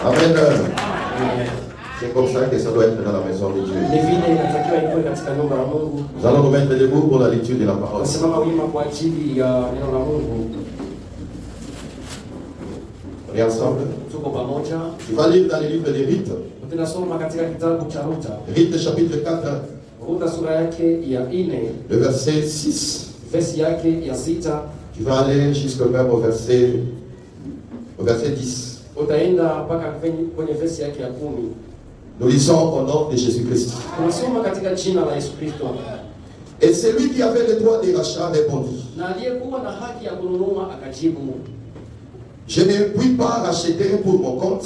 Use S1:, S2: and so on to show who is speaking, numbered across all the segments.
S1: Amen. C'est comme ça que ça doit être dans la maison de Dieu. Nous allons nous mettre debout pour la lecture de la parole. On est ensemble. Tu vas lire dans le livre des Rites. Rites chapitre 4. Le verset 6. Tu vas aller jusqu'au même au verset 10. Nous lisons au nom de Jésus-Christ. Et celui qui avait le droit de rachat répondit: je ne puis pas racheter pour mon compte,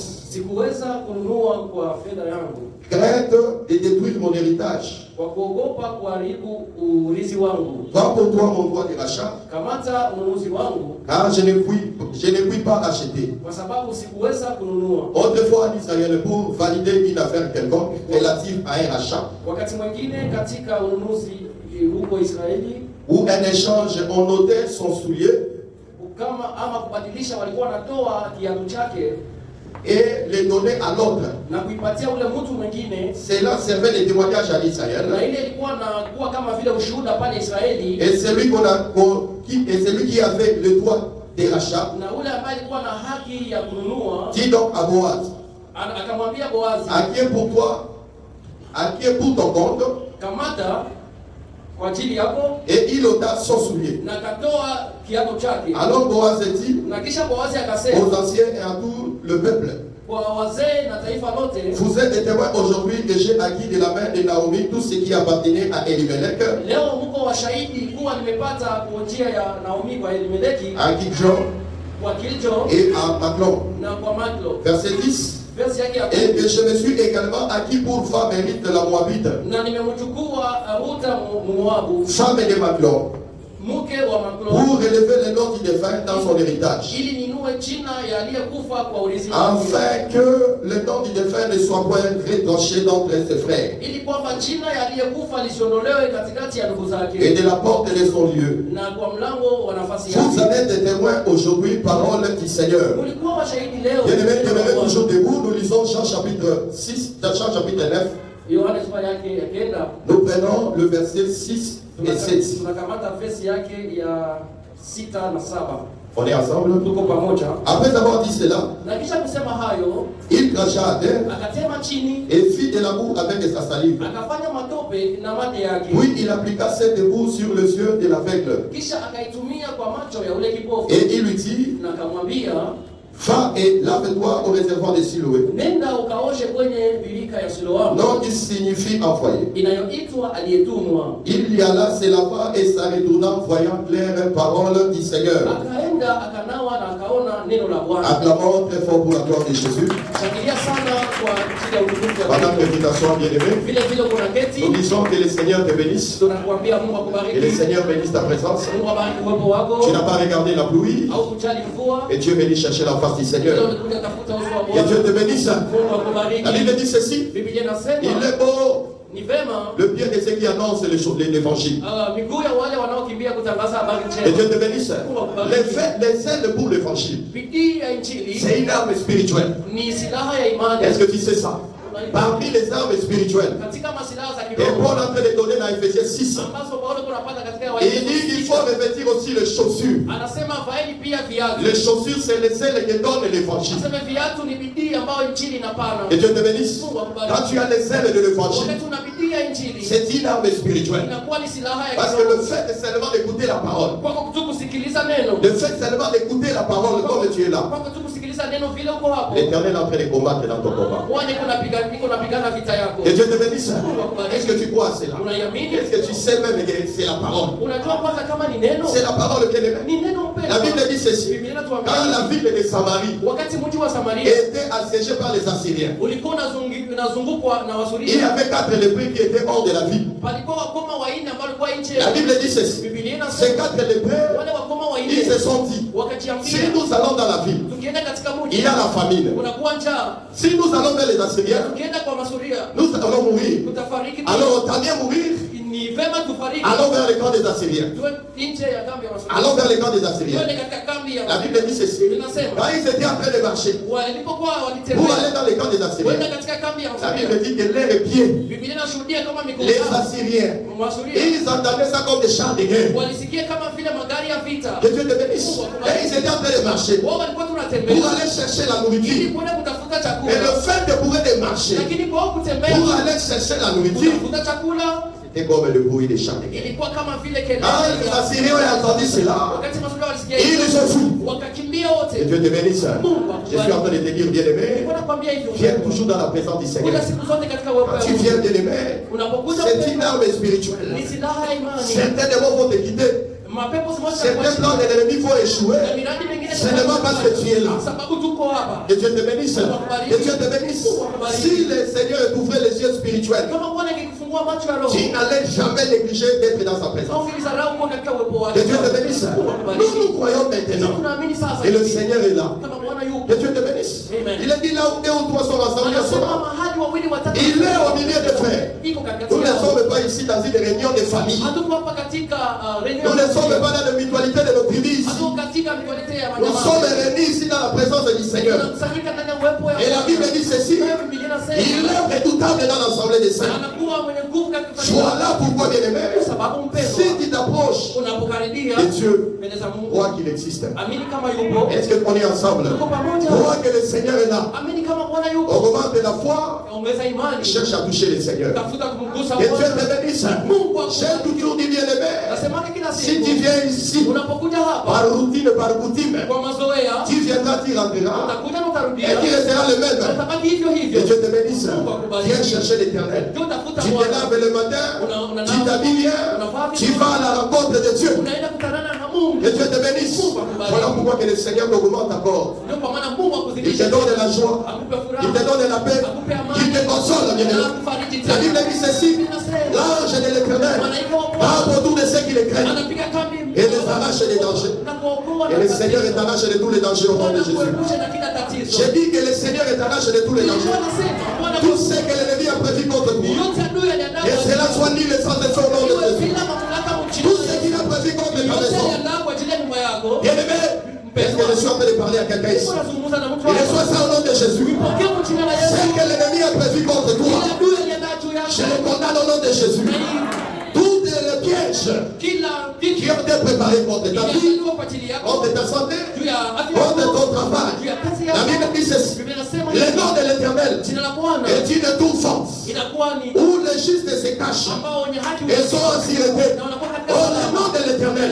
S1: crainte de détruire mon héritage. Prends pour toi mon droit de rachat, car je ne puis pas racheter. Autrefois en Israël, pour valider une affaire quelconque relative à un rachat ou un échange, on ôtait son soulier et les donner à l'autre. Cela servait de témoignage à Israël. Et celui qui avait le droit de rachat dit donc à Boaz: à qui est pour toi, à qui est pour ton compte, et il ôta son soulier. Alors Boaz dit aux anciens et à tout le peuple: vous êtes des témoins aujourd'hui que j'ai acquis de la main de Naomi tout ce qui appartenait à Elimelech, à Kidjon et à Maclon. Verset 10. Et que je me suis également acquis pour femme hérite de la Moabite, femme de Maclon, pour relever le nom du défunt dans son héritage, afin que le nom du défunt ne soit point retranché d'entre ses frères et de la porte de son lieu. Vous en êtes des témoins aujourd'hui, parole du Seigneur. Bien-aimés, demeurez toujours debout. Nous lisons Jean chapitre 6, Jean chapitre 9. Nous prenons le verset 6 et 7. On est ensemble. Après avoir dit cela, il cracha à terre et fit de l'amour avec sa salive. Puis il appliqua cette boue sur les yeux de l'aveugle. Et il lui dit: va et lave-toi au réservoir de Siloé. Non, qui signifie envoyé. Il y alla, se lava et s'en retourna, voyant claire parole du Seigneur. Acclamons très fort pour la gloire de Jésus. Pendant l'invitation, bien-aimé, nous disons que le Seigneur te bénisse. Que le Seigneur bénisse ta présence. Tu n'as pas regardé la pluie et tu es venu chercher la face du Seigneur. Que Dieu te bénisse. La Bible dit ceci: il est beau le pied de ceux qui annoncent l'évangile. Et Dieu te bénisse. Les ailes pour l'évangile, c'est une arme spirituelle. Est-ce que tu sais ça? Parmi les armes spirituelles, et Paul est en train de donner dans Ephésiens 6, il dit qu'il faut revêtir aussi les chaussures. Les chaussures, c'est les ailes qui donnent l'évangile. Et Dieu te bénisse. Quand tu as les ailes de l'évangile, c'est une arme spirituelle. Parce que le fait seulement d'écouter la parole, le fait seulement d'écouter la parole comme tu es là, l'Éternel est en train de combattre dans ton combat. Et Dieu te bénisse. Est-ce que tu crois à cela? Est-ce que tu sais même que c'est la parole? C'est la parole qu'elle est. La Bible dit ceci: quand la ville de Samarie était assiégée par les Assyriens, il y avait 4 lépreux qui étaient hors de la ville. La Bible dit ceci: ces 4 lépreux, ils se sont dit, si nous allons dans la ville, il y a la famine. Si nous allons vers les Assyriens, nous allons mourir. Alors autant bien mourir allons vers le camp des Assyriens. Allons vers le camp des Assyriens. La Bible dit ceci. Quand ils étaient en train de marcher pour aller dans le camp des Assyriens, la Bible dit que leurs pieds, les Assyriens, ils entendaient ça comme des chants de guerre. Que Dieu te bénisse. Et ils étaient en train de marcher pour aller chercher la nourriture. Et le fait de pouvoir marcher pour aller chercher la nourriture, c'était comme le bruit des chants de guerre. Quand les Assyriens ont entendu cela, ils se foutent. Que Dieu te bénisse. Je suis en train de te dire, bien-aimé, viens toujours dans la présence du Seigneur. Quand tu viens, bien-aimé, c'est une arme spirituelle. Certains mots vont te quitter. Certains plans de l'ennemi vont échouer. Seulement parce que tu es là. Que Dieu te bénisse. Que Dieu te bénisse. Si le Seigneur ouvrait les yeux spirituels, tu n'allais jamais négliger d'être dans sa présence. Que Dieu te bénisse. Nous croyons maintenant et le Seigneur est là. Que Dieu te bénisse. Il a dit là où deux ou trois sont rassemblés ensemble, il est au milieu des frères. Nous ne sommes pas ici dans une réunion de famille. Nous ne sommes pas dans la mutualité de nos tribus. Nous sommes réunis ici dans la présence du Seigneur. Et la Bible dit ceci. Il est redoutable dans l'assemblée des saints. Sois là pourquoi, bien-aimé. Si tu t'approches de Dieu, crois qu'il existe. Est-ce qu'on est ensemble? Crois que le Seigneur est là. Au moment de la foi, cherche à toucher le Seigneur. Que Dieu te bénisse. J'ai toujours dit, bien-aimé, si tu viens ici, par routine, par coutume, tu viendras, tu rentreras, et tu resteras le même. Que Dieu te bénisse. Viens chercher l'Éternel. Tu te laves le matin, tu t'habilles bien, tu vas à la rencontre de Dieu. Que Dieu te bénisse. Voilà pourquoi que le Seigneur t'augmente encore. Il te donne de la joie, il te donne de la paix, il te console, bien-aimé. La Bible dit ceci, l'ange de l'Éternel va autour de ceux qui le craignent et les arrache des dangers. Et le Seigneur est arraché de tous les dangers au nom de Jésus. J'ai dit que le Seigneur est arraché de tous les dangers. Tout ce que l'ennemi a prévu contre nous, et cela soit nul et sans effet au nom de Jésus. Tout ce qu'il a prévu contre ta maison. Bien-aimé, est-ce que je suis en train de parler à quelqu'un ici? Il reçoit ça au nom de Jésus. Ce que l'ennemi a prévu contre toi, je le condamne au nom de Jésus. Tous les pièges qui ont été préparés contre ta vie, contre ta santé, contre ton travail. La Bible dit ceci. Le nom de l'Éternel est une tour forte où les justes se cachent et sont en sûreté. Oh, le nom de l'Éternel,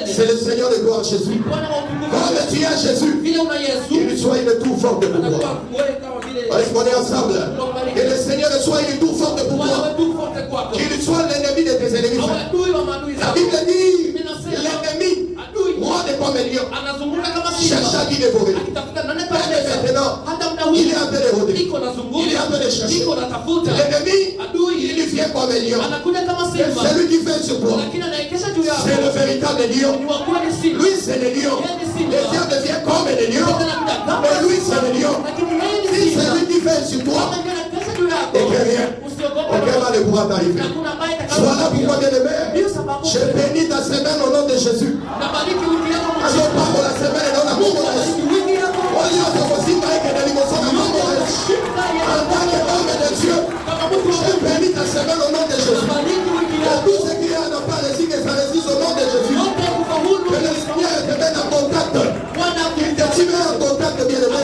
S1: c'est le Seigneur de gloire Jésus. Comme tu es Jésus, qu'il soit une tour forte pour toi. Est-ce qu'on est ensemble? Que le Seigneur soit une tour forte pour toi. Qu'il soit l'ennemi de tes ennemis. La Bible dit l'ennemi, roi des comédiens, cherche à qui dévorer. Maintenant, il est en train de rôder. Il est en train de chercher. L'ennemi, il vient comme un lion. C'est lui qui fait sur toi. C'est le véritable lion. Lui, c'est le lion. Les lions deviennent comme les lions. Mais lui, c'est le lion. Si c'est lui qui fait sur toi, et que rien, aucun mal ne pourra t'arriver. Sois là pour moi, bien-aimé. Je bénis ta semaine au nom de Jésus. Je parle la semaine dans la mort. En tant qu'homme de Dieu, je bénis ta semaine au nom de Jésus. Et tout ce qui est à ne pas réussir, que ça résiste au nom de Jésus. Que le Seigneur te mette en contact. Qu'il te mette en contact, bien-aimé,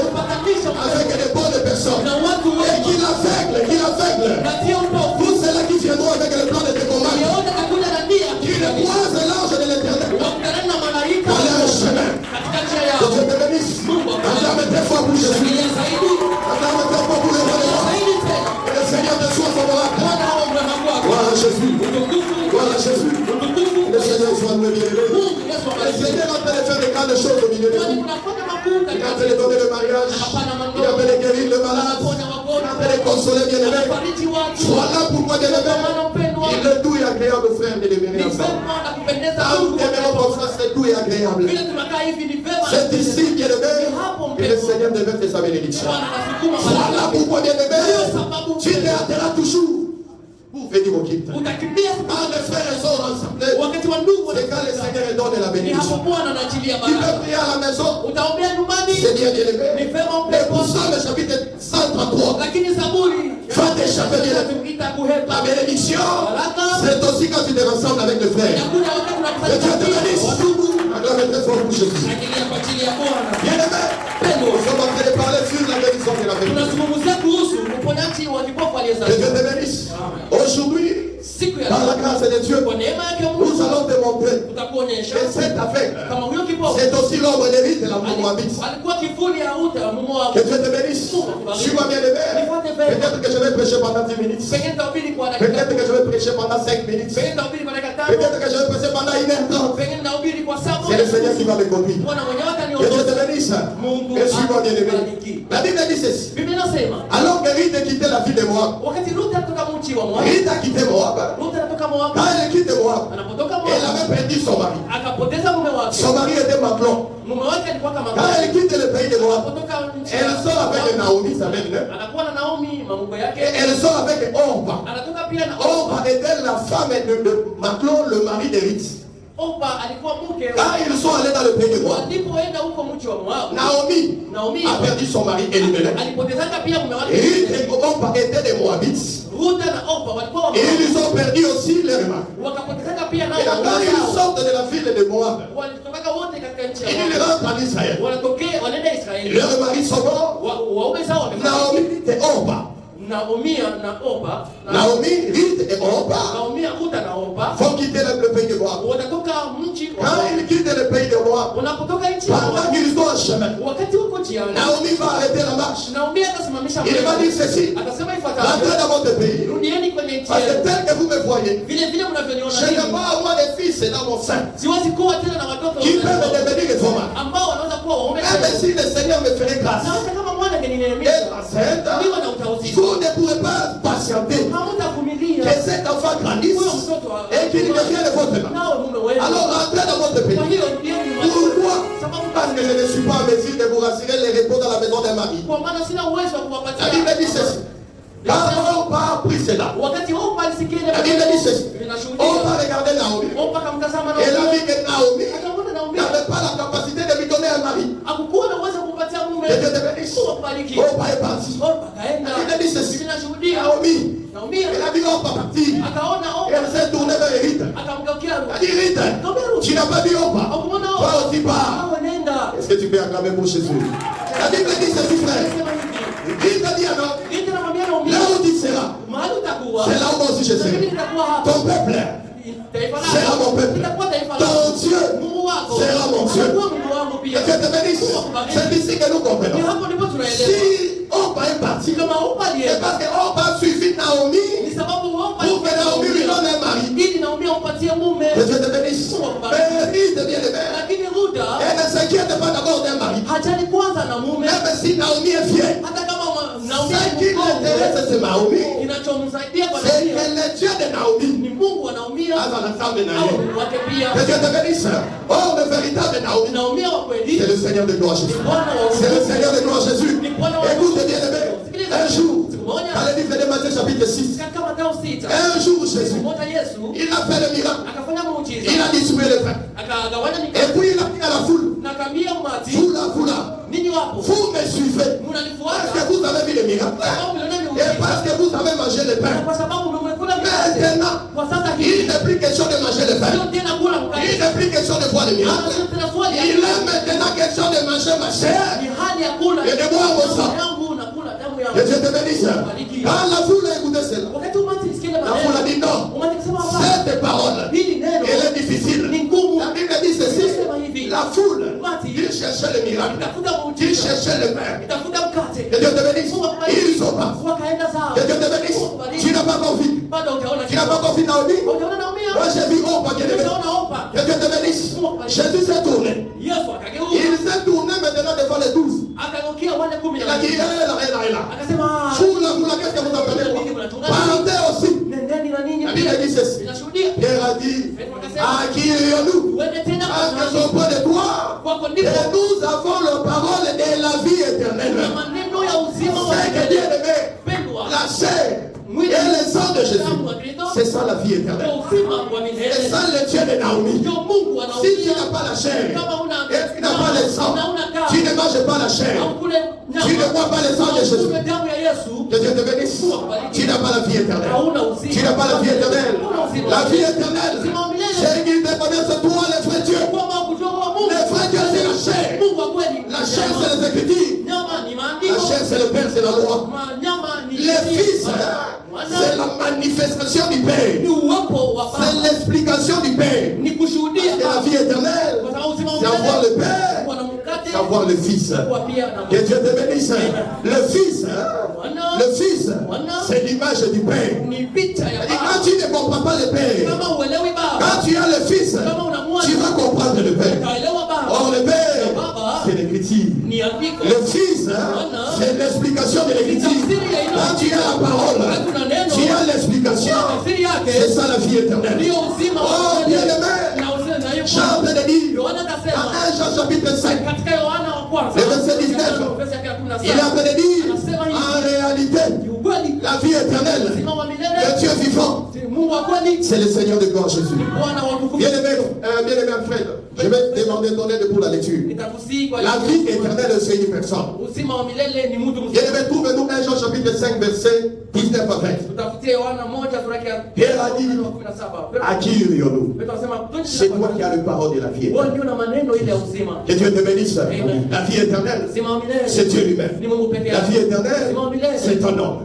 S1: avec les bonnes personnes. Et qu'il aveugle tous ceux-là qui viendront avec le plan de tes combats. Qu'il croise l'ange de l'Éternel dans leur chemin. Que Dieu te bénisse. Acclame tes foi pour Jésus. Acclame tes foi pour le roi des rois. Que le Seigneur te soit favorable. Gloire à Jésus. Gloire à Jésus. Que le Seigneur soit le bien-aimé. Le Seigneur est en train de faire des grandes choses au milieu de nous. Il est en train de donner le mariage. Il est en train de guérir le malade. Il est en train de consoler bien-aimé. Sois là pour moi, bien-aimé. Il est doux et agréable, frère, de l'aimer ensemble. Nous t'aimerons comme ça, c'est doux et agréable. C'est ici, bien-aimé, que le Seigneur devait faire sa bénédiction. Sois là pour moi, bien-aimé. Tu te hâteras toujours pour venir au Kipta. Quand les frères sont rassemblés, c'est quand le Seigneur donne la bénédiction. Tu peux prier à la maison. C'est bien élevé. Le psaume chapitre 133. Va t'échapper bien. La bénédiction, c'est aussi quand tu te rassembles avec les frères. Et Dieu te bénisse. Acclamez très fort pour Jésus. Bien aimé, nous sommes en train de parler sur la bénédiction de la bénédiction. Que Dieu te bénisse. Aujourd'hui, par la grâce de Dieu, nous allons te montrer que cet affaire, c'est aussi l'ombre de vie de la Moabite. Que Dieu te bénisse. Suis-moi bien aimé. Peut-être que je vais prêcher pendant 10 minutes. Peut-être que je vais prêcher pendant 5 minutes. Peut-être que je vais prêcher pendant 1h30. C'est le Seigneur qui va me conduire. Que Dieu te bénisse. Et suis-moi bien aimé. La Bible dit ceci. Alors que Ruth a quitté la ville de Moab. Ruth a quitté Moab. Quand elle quitte Moab, elle avait perdu son mari. Son mari était Maclon. Quand elle quitte le pays de Moab, elle sort avec Naomi, sa belle-mère. Elle sort avec Orpa. Orpa était la femme de Maclon, le mari de Ruth. Quand ils sont allés dans le pays de Moab, Naomi a perdu son mari Elimelech. Ruth et Orpa étaient des Moabites. Et ils ont perdu aussi leur mari. Et quand ils sortent de la ville de Moab, ils rentrent en Israël. Leur mari sont morts. Naomi et Orpa. Naomi, Ruth et Orpa vont quitter le pays de Moab. Quand ils quittent le pays de Moab, pendant qu'ils sont en chemin, Naomi va arrêter la marche. Il va dire ceci: rentrez dans votre pays. Parce que tel que vous me voyez, je n'ai pas avoir des fils dans mon sein qui peuvent devenir des hommes. Même si le Seigneur me ferait grâce, vous ne pourrez pas patienter que cet enfant grandisse et qu'il ne devienne de votre main. Alors rentrez dans votre pays. Pourquoi? Parce que je ne suis pas en mesure de vous rassurer les repos dans la maison d'un mari. La Bible dit ceci. Quand on a appris cela, la Bible dit ceci. On va regarder Naomi. Et la vie que Naomi n'avait pas la capacité de lui donner un mari. Et Dieu te bénisse. On va est parti. La Bible dit ceci. Naomi, elle a dit on va partir. Et elle s'est tournée vers Ruth. Elle a dit Ruth, tu n'as pas dit on va. Toi aussi pas. Est-ce que tu peux acclamer pour Jésus? La Bible dit ceci, frère. Ruth a dit à Naomi, là où tu seras, c'est là où moi aussi je serai. Ton peuple sera mon peuple. Ton Dieu sera mon Dieu. Que Dieu te bénisse. C'est ici que nous comprenons. Si Orpa est parti, c'est parce que Orpa a suivi Naomi pour que Naomi lui donne un mari. Que Dieu te bénisse. Mais Ruth, bien aimé, elle ne s'inquiète pas d'abord d'un mari. Même si Naomi est vieille, ce qui l'intéresse, c'est Naomi. C'est que le Dieu de Naomi a dans la table de Naomi. Que Dieu te bénisse. Oh, le véritable Naomi, c'est le Seigneur de gloire Jésus. C'est le Seigneur de gloire Jésus. Écoute bien aimé, un jour, dans le livre de Matthieu chapitre 6, un jour Jésus, il a fait le miracle. Il a distribué le pain. Et puis il a dit à la foule, vous me suivez parce que vous avez vu le miracle et parce que vous avez mangé le pain. Maintenant, il n'est plus question de manger le pain. Il n'est plus question de boire le miracle. Il est maintenant question de manger ma chair et de boire mon sang. Que Dieu te bénisse. Quand la foule a écouté cela, la foule a dit non. Cette parole, elle est difficile. La Bible dit ceci. La foule, il cherchait le miracle. Il cherchait le pain. Que Dieu te bénisse. Ils sont pas. Que Dieu te bénisse. Tu n'as pas confié. Tu n'as pas confié Naomi. Moi j'ai vu Orpa qui est aimé. Que Dieu te bénisse. Jésus s'est tourné. Il s'est tourné maintenant devant les 12. Il a dit, elle là. Foule, qu'est-ce que vous entendez? Parentez aussi. La Bible dit ceci. Pierre a dit, à qui irions-nous? Parce que son point de gloire. Et nous avons la parole de la vie éternelle. C'est que Dieu aimé. La chair Et le sang de Jésus, c'est ça la vie éternelle. C'est ça le Dieu de Naomi. Si tu n'as pas la chair, et tu n'as pas le sang, tu ne manges pas la chair, tu ne bois pas le sang de Jésus, que Dieu te bénisse. Tu n'as pas la vie éternelle. Tu n'as pas la vie éternelle. La vie éternelle, c'est qu'il te connaisse toi, le vrai Dieu. Le vrai Dieu, c'est la chair. La chair, c'est les Écritures. La chair, c'est le Père, c'est la loi. Le Fils, c'est la manifestation du Père. C'est l'explication du Père. Et la vie éternelle, c'est avoir le Père, c'est avoir le Fils. Que Dieu te bénisse. Le Fils, c'est l'image du Père. Et quand tu ne comprends pas le Père, quand tu as le Fils, tu vas comprendre le Père. Or le Père, c'est l'Écriture. Le Fils, c'est l'explication de l'Écriture. Quand tu as la parole, tu as l'explication. C'est ça la vie éternelle. Oh bien aimé, Jean de dire, dans 1 Jean chapitre 5, le verset 19, il a de dire, en réalité, la vie éternelle, le Dieu vivant, c'est le Seigneur de gloire Jésus. Bien aimé Alfred, je vais demander ton aide pour la lecture. La vie éternelle, c'est une personne. Bien aimé, trouve-nous 1 Jean chapitre 5, verset 19 à 20. Pierre a dit, à qui irions-nous? C'est toi qui as le parole de la vie éternelle. Que Dieu te bénisse. La vie éternelle, c'est Dieu lui-même. La vie éternelle, c'est ton nom.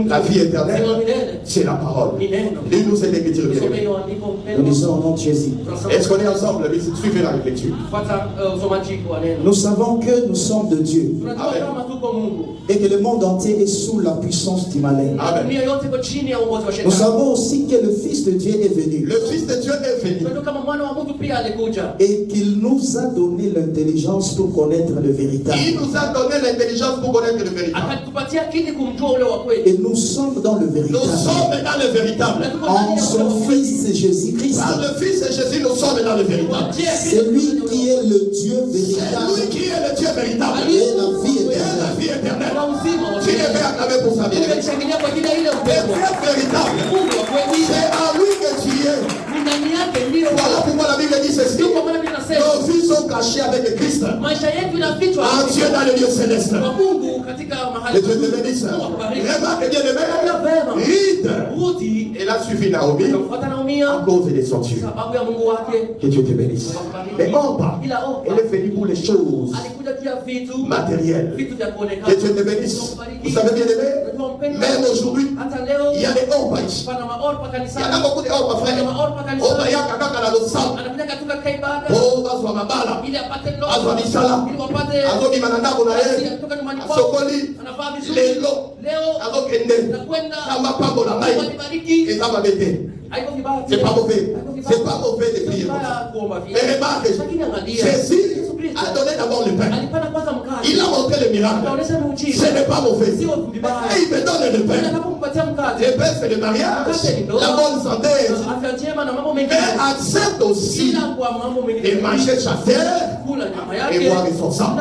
S1: La vie éternelle, c'est la parole. Lis-nous cette écriture.
S2: Nous lisons au nom de Jésus.
S1: Est-ce qu'on est ensemble? Suivez la lecture.
S2: Nous savons que nous sommes de Dieu.
S1: Amen.
S2: Et que le monde entier est sous la puissance du malin.
S1: Amen.
S2: Nous savons aussi que le Fils de Dieu est venu.
S1: Le Fils de Dieu est venu.
S2: Et qu'il nous a donné l'intelligence pour connaître le véritable.
S1: Il nous a donné l'intelligence pour connaître le véritable.
S2: Et nous sommes dans le véritable.
S1: Nous sommes dans le véritable.
S2: En son Fils Jésus-Christ.
S1: Par le Fils de Jésus, nous sommes dans le véritable.
S2: C'est lui qui est le Dieu véritable.
S1: C'est lui qui est le Dieu véritable.
S2: Et la vie
S1: Et
S2: éternelle.
S1: la vie éternelle. Tu ne peux acclamer pour sa vie. Le Dieu véritable. C'est à lui que tu es. Voilà pourquoi la Bible dit ceci. Nos vies sont cachées avec Christ. En Dieu dans le lieu céleste. Que Dieu te bénisse. Remarque bien aimé. Rite. Et là suffit Naomi. À cause des sorties. Que Dieu te bénisse. Mais Orpa, elle est venue pour les choses matérielles. Que Dieu te bénisse. Vous savez bien aimé, même aujourd'hui, il y a des Orpa ici. Il y en a beaucoup de Orpa frères. Orpa yakaka la losa. Oh, bazwa mabala. Bazwa misala. Azobi mananabo na ye. Asokoli. Lelo. Azokende. Kama pambo la mai. Et ça va m'aider. C'est pas mauvais. C'est pas mauvais de prier comme ça. Mais remarque, Jésus a donné d'abord le pain. Il a montré le miracle. Ce n'est pas mauvais. Et il me donne le pain. Le pain, c'est le mariage, la bonne santé. Mais accepte aussi de manger sa terre et boire son sang.